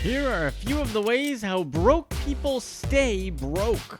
Here are a few of the ways how broke people stay broke.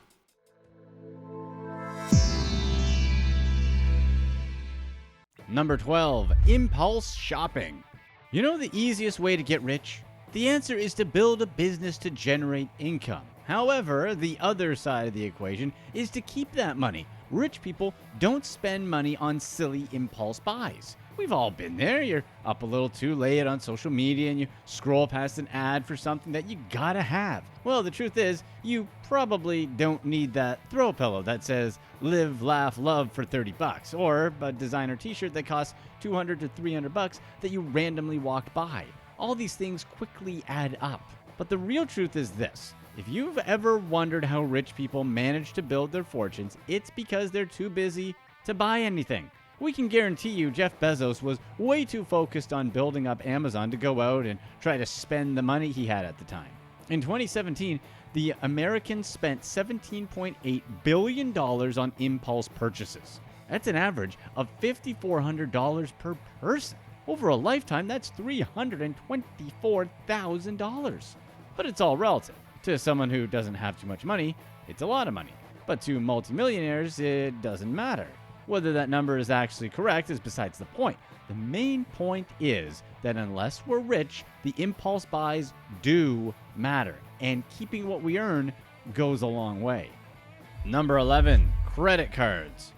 Number 12, impulse shopping. You know the easiest way to get rich? The answer is to build a business to generate income. However, the other side of the equation is to keep that money. Rich people don't spend money on silly impulse buys. We've all been there. You're up a little too late on social media and you scroll past an ad for something that you gotta have. Well, the truth is, you probably don't need that throw pillow that says live, laugh, love for $30, or a designer t-shirt that costs $200 to $300 that you randomly walked by. All these things quickly add up. But the real truth is this. If you've ever wondered how rich people manage to build their fortunes, it's because they're too busy to buy anything. We can guarantee you Jeff Bezos was way too focused on building up Amazon to go out and try to spend the money he had at the time. In 2017, the Americans spent $17.8 billion on impulse purchases. That's an average of $5,400 per person. Over a lifetime, that's $324,000. But it's all relative. To someone who doesn't have too much money, it's a lot of money. But to multimillionaires, it doesn't matter. Whether that number is actually correct is besides the point. The main point is that unless we're rich, the impulse buys do matter, and keeping what we earn goes a long way. Number 11, credit cards.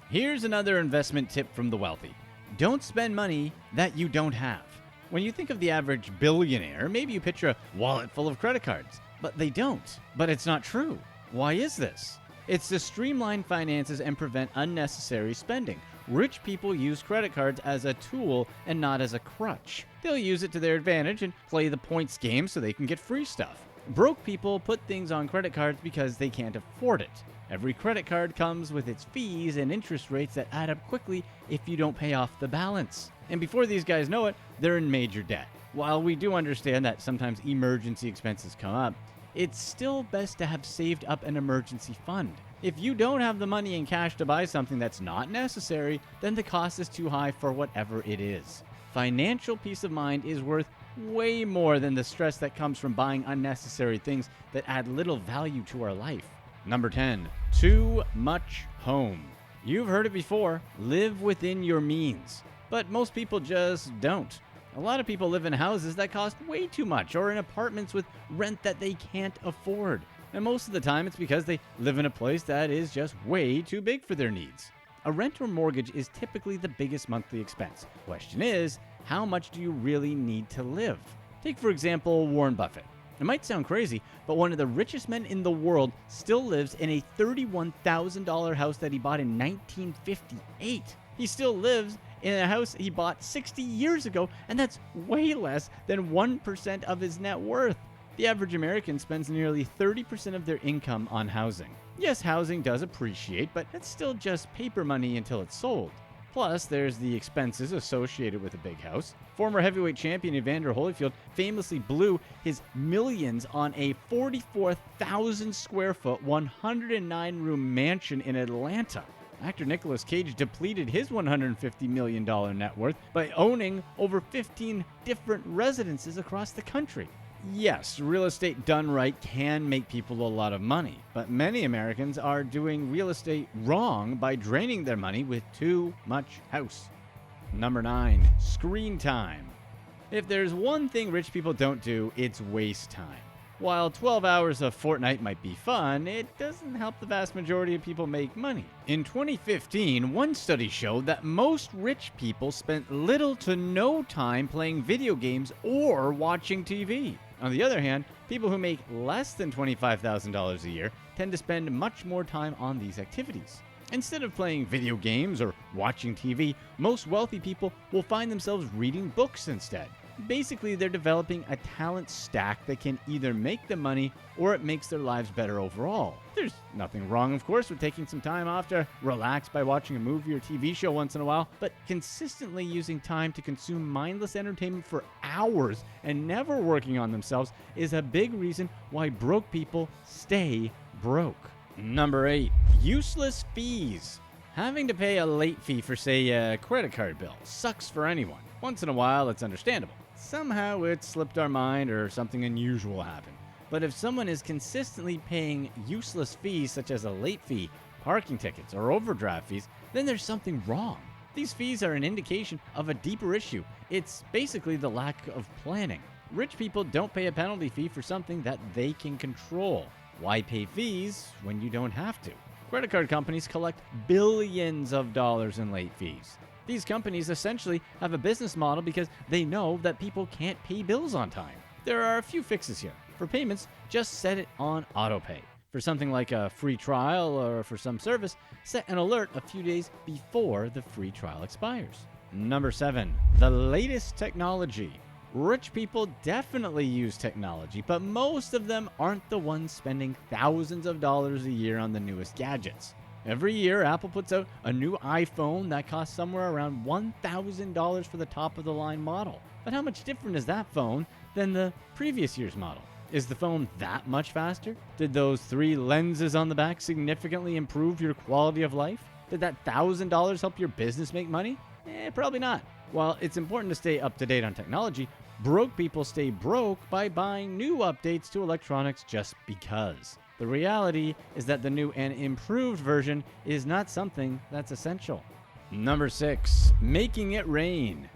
Here's another investment tip from the wealthy. Don't spend money that you don't have. When you think of the average billionaire, maybe you picture a wallet full of credit cards, but they don't. But it's not true. Why is this? It's to streamline finances and prevent unnecessary spending. Rich people use credit cards as a tool and not as a crutch. They'll use it to their advantage and play the points game so they can get free stuff. Broke people put things on credit cards because they can't afford it. Every credit card comes with its fees and interest rates that add up quickly if you don't pay off the balance. And before these guys know it, they're in major debt. While we do understand that sometimes emergency expenses come up, it's still best to have saved up an emergency fund. If you don't have the money in cash to buy something that's not necessary, then the cost is too high for whatever it is. Financial peace of mind is worth way more than the stress that comes from buying unnecessary things that add little value to our life. Number 10, too much home. You've heard it before, live within your means. But most people just don't. A lot of people live in houses that cost way too much or in apartments with rent that they can't afford. And most of the time it's because they live in a place that is just way too big for their needs. A rent or mortgage is typically the biggest monthly expense. Question is, how much do you really need to live? Take for example Warren Buffett. It might sound crazy, but one of the richest men in the world still lives in a $31,000 house that he bought in 1958. He still lives in a house he bought 60 years ago, and that's way less than 1% of his net worth. The average American spends nearly 30% of their income on housing. Yes, housing does appreciate, but that's still just paper money until it's sold. Plus, there's the expenses associated with a big house. Former heavyweight champion Evander Holyfield famously blew his millions on a 44,000 square foot, 109-room mansion in Atlanta. Actor Nicolas Cage depleted his $150 million net worth by owning over 15 different residences across the country. Yes, real estate done right can make people a lot of money, but many Americans are doing real estate wrong by draining their money with too much house. Number 9, screen time. If there's one thing rich people don't do, it's waste time. While 12 hours of Fortnite might be fun, it doesn't help the vast majority of people make money. In 2015, one study showed that most rich people spent little to no time playing video games or watching TV. On the other hand, people who make less than $25,000 a year tend to spend much more time on these activities. Instead of playing video games or watching TV, most wealthy people will find themselves reading books instead. Basically, they're developing a talent stack that can either make them money or it makes their lives better overall. There's nothing wrong, of course, with taking some time off to relax by watching a movie or TV show once in a while, but consistently using time to consume mindless entertainment for hours and never working on themselves is a big reason why broke people stay broke. Number 8, useless fees. Having to pay a late fee for, say, a credit card bill sucks for anyone. Once in a while, it's understandable. somehow it slipped our mind or something unusual happened. But if someone is consistently paying useless fees such as a late fee, parking tickets, or overdraft fees, then there's something wrong. These fees are an indication of a deeper issue. It's basically the lack of planning. Rich people don't pay a penalty fee for something that they can control. Why pay fees when you don't have to? Credit card companies collect billions of dollars in late fees. These companies essentially have a business model because they know that people can't pay bills on time. There are a few fixes here. For payments, just set it on autopay. For something like a free trial or for some service, set an alert a few days before the free trial expires. Number 7, the latest technology. Rich people definitely use technology, but most of them aren't the ones spending thousands of dollars a year on the newest gadgets. Every year, Apple puts out a new iPhone that costs somewhere around $1,000 for the top-of-the-line model. But how much different is that phone than the previous year's model? Is the phone that much faster? Did those 3 lenses on the back significantly improve your quality of life? Did that $1,000 help your business make money? Probably not. While it's important to stay up to date on technology, broke people stay broke by buying new updates to electronics just because. The reality is that the new and improved version is not something that's essential. Number 6, making it rain.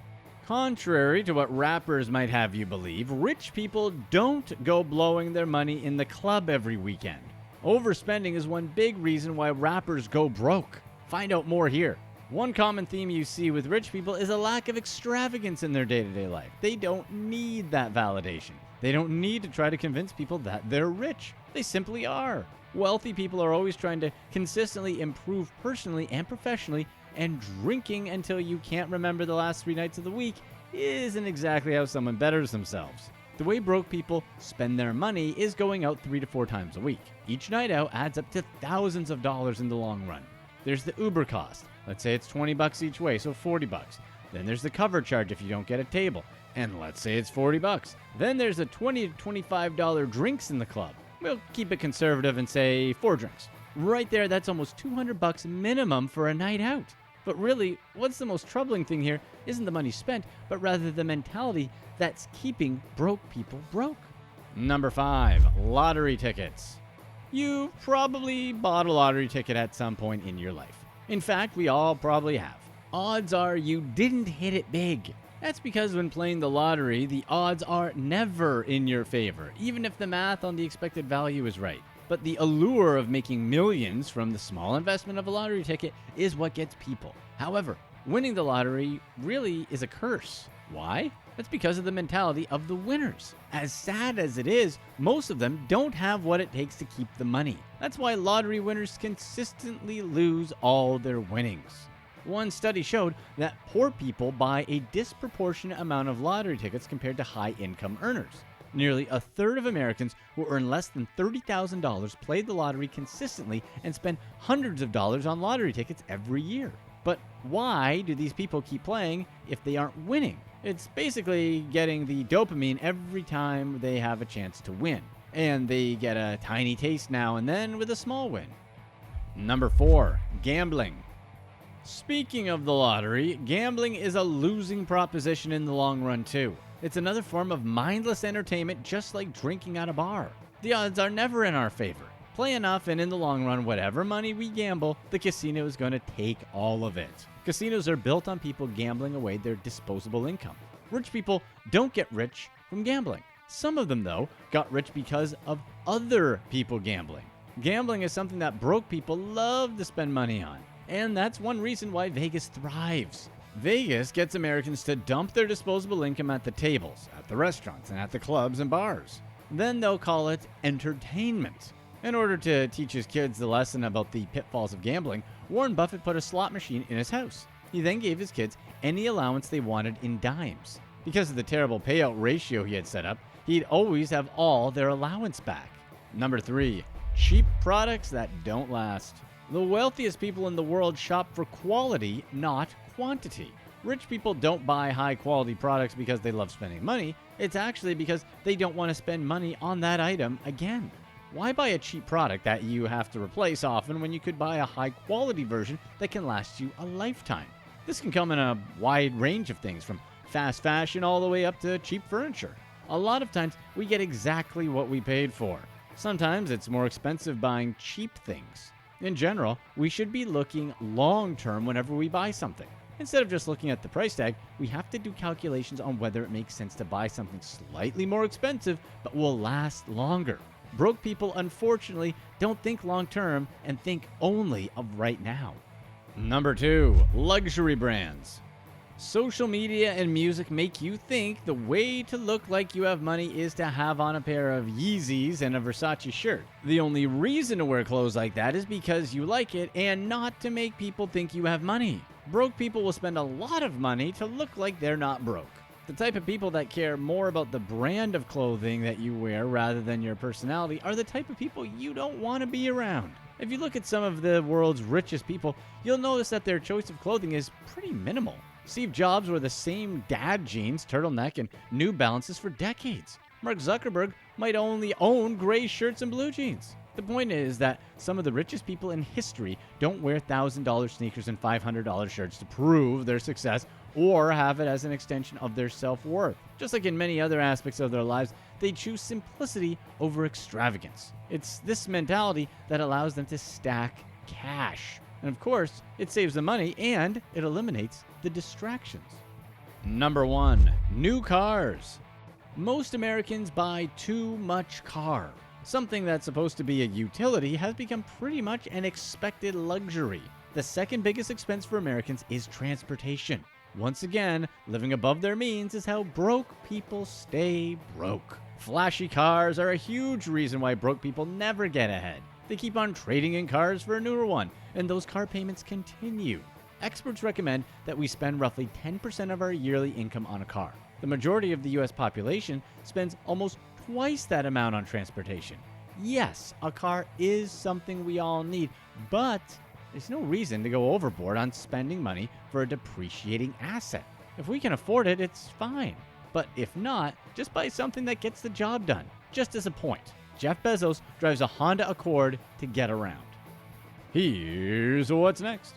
Contrary to what rappers might have you believe, rich people don't go blowing their money in the club every weekend. Overspending is one big reason why rappers go broke. Find out more here. One common theme you see with rich people is a lack of extravagance in their day-to-day life. They don't need that validation. They don't need to try to convince people that they're rich. They simply are. Wealthy people are always trying to consistently improve personally and professionally, and drinking until you can't remember the last 3 nights of the week isn't exactly how someone betters themselves. The way broke people spend their money is going out 3 to 4 times a week. Each night out adds up to thousands of dollars in the long run. There's the Uber cost. Let's say it's $20 each way, so $40. Then there's the cover charge if you don't get a table, and let's say it's $40. Then there's the $20 to $25 drinks in the club. We'll keep it conservative and say 4 drinks. Right there, that's almost $200 minimum for a night out. But really, what's the most troubling thing here isn't the money spent, but rather the mentality that's keeping broke people broke. Number 5, lottery tickets. You've probably bought a lottery ticket at some point in your life. In fact, we all probably have. Odds are you didn't hit it big. That's because when playing the lottery, the odds are never in your favor, even if the math on the expected value is right. But the allure of making millions from the small investment of a lottery ticket is what gets people. However, winning the lottery really is a curse. Why? That's because of the mentality of the winners. As sad as it is, most of them don't have what it takes to keep the money. That's why lottery winners consistently lose all their winnings. One study showed that poor people buy a disproportionate amount of lottery tickets compared to high-income earners. Nearly a third of Americans who earn less than $30,000 played the lottery consistently and spend hundreds of dollars on lottery tickets every year. But why do these people keep playing if they aren't winning? It's basically getting the dopamine every time they have a chance to win. And they get a tiny taste now and then with a small win. Number 4, gambling. Speaking of the lottery, gambling is a losing proposition in the long run too. It's another form of mindless entertainment, just like drinking at a bar. The odds are never in our favor. Play enough, and in the long run, whatever money we gamble, the casino is going to take all of it. Casinos are built on people gambling away their disposable income. Rich people don't get rich from gambling. Some of them, though, got rich because of other people gambling. Gambling is something that broke people love to spend money on. And that's one reason why Vegas thrives. Vegas gets Americans to dump their disposable income at the tables, at the restaurants, and at the clubs and bars. Then they'll call it entertainment. In order to teach his kids the lesson about the pitfalls of gambling, Warren Buffett put a slot machine in his house. He then gave his kids any allowance they wanted in dimes. Because of the terrible payout ratio he had set up, he'd always have all their allowance back. Number 3, cheap products that don't last. The wealthiest people in the world shop for quality, not quantity. Rich people don't buy high-quality products because they love spending money. It's actually because they don't want to spend money on that item again. Why buy a cheap product that you have to replace often when you could buy a high-quality version that can last you a lifetime? This can come in a wide range of things, from fast fashion all the way up to cheap furniture. A lot of times, we get exactly what we paid for. Sometimes it's more expensive buying cheap things. In general, we should be looking long-term whenever we buy something. Instead of just looking at the price tag, we have to do calculations on whether it makes sense to buy something slightly more expensive but will last longer. Broke people, unfortunately, don't think long-term and think only of right now. Number 2, luxury brands. Social media and music make you think the way to look like you have money is to have on a pair of Yeezys and a Versace shirt. The only reason to wear clothes like that is because you like it and not to make people think you have money. Broke people will spend a lot of money to look like they're not broke. The type of people that care more about the brand of clothing that you wear rather than your personality are the type of people you don't want to be around. If you look at some of the world's richest people, you'll notice that their choice of clothing is pretty minimal. Steve Jobs wore the same dad jeans, turtleneck, and New Balances for decades. Mark Zuckerberg might only own gray shirts and blue jeans. The point is that some of the richest people in history don't wear $1,000 sneakers and $500 shirts to prove their success or have it as an extension of their self-worth. Just like in many other aspects of their lives, they choose simplicity over extravagance. It's this mentality that allows them to stack cash. And of course, it saves them money and it eliminates the distractions. Number 1, new cars. Most Americans buy too much car. Something that's supposed to be a utility has become pretty much an expected luxury. The second biggest expense for Americans is transportation. Once again, living above their means is how broke people stay broke. Flashy cars are a huge reason why broke people never get ahead. They keep on trading in cars for a newer one, and those car payments continue. Experts recommend that we spend roughly 10% of our yearly income on a car. The majority of the US population spends almost twice that amount on transportation. Yes, a car is something we all need, but there's no reason to go overboard on spending money for a depreciating asset. If we can afford it, it's fine. But if not, just buy something that gets the job done. Just as a point, Jeff Bezos drives a Honda Accord to get around. Here's what's next.